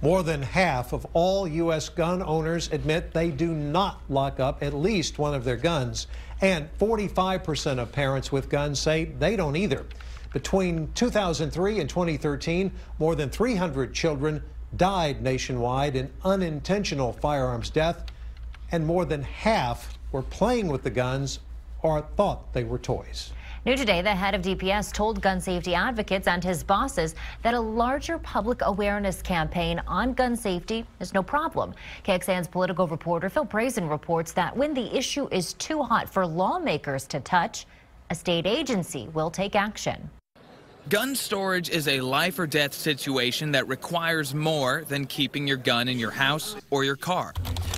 More than half of all U.S. gun owners admit they do not lock up at least one of their guns, and 45% of parents with guns say they don't either. Between 2003 and 2013, more than 300 children died nationwide in unintentional firearms death, and more than half were playing with the guns or thought they were toys. New today, the head of DPS told gun safety advocates and his bosses that a larger public awareness campaign on gun safety is no problem. KXAN's political reporter Phil Prazen reports that when the issue is too hot for lawmakers to touch, a state agency will take action. Gun storage is a life or death situation that requires more than keeping your gun in your house or your car.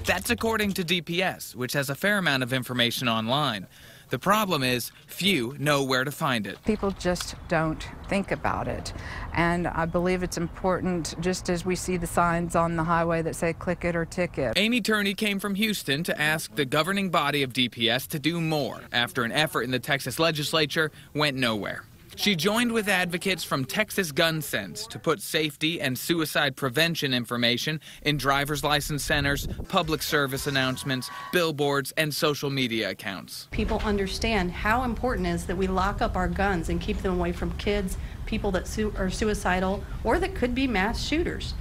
That's according to DPS, which has a fair amount of information online. The problem is few know where to find it. People just don't think about it. And I believe it's important, just as we see the signs on the highway that say click it or ticket. Amy Turney came from Houston to ask the governing body of DPS to do more after an effort in the Texas legislature went nowhere. She joined with advocates from Texas Gun Sense to put safety and suicide prevention information in driver's license centers, public service announcements, billboards, and social media accounts. People understand how important it is that we lock up our guns and keep them away from kids, people that are suicidal, or that could be mass shooters.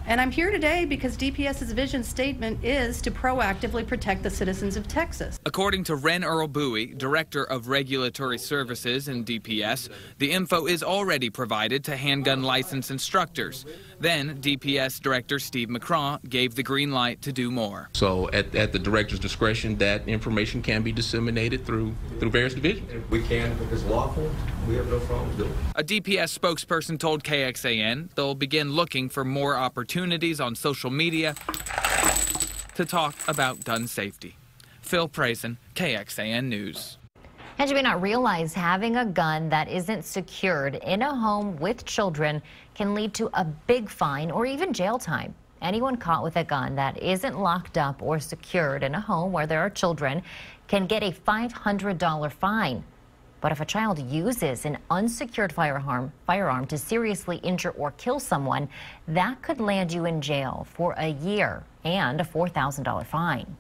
And I'm here today because DPS's vision statement is to proactively protect the citizens of Texas. According to Ren Earl Bowie, Director of Regulatory Services in DPS, the info is already provided to handgun license instructors. Then DPS Director Steve McCraw gave the green light to do more. So at the director's discretion, that information can be disseminated through various divisions. We can, if it's lawful, we have no problem doing it. A DPS spokesperson told KXAN they'll begin looking for more opportunities on social media to talk about gun safety. Phil Prazen, KXAN News. And you may not realize having a gun that isn't secured in a home with children can lead to a big fine or even jail time. Anyone caught with a gun that isn't locked up or secured in a home where there are children can get a $500 fine. But if a child uses an unsecured firearm to seriously injure or kill someone, that could land you in jail for a year and a $4,000 fine.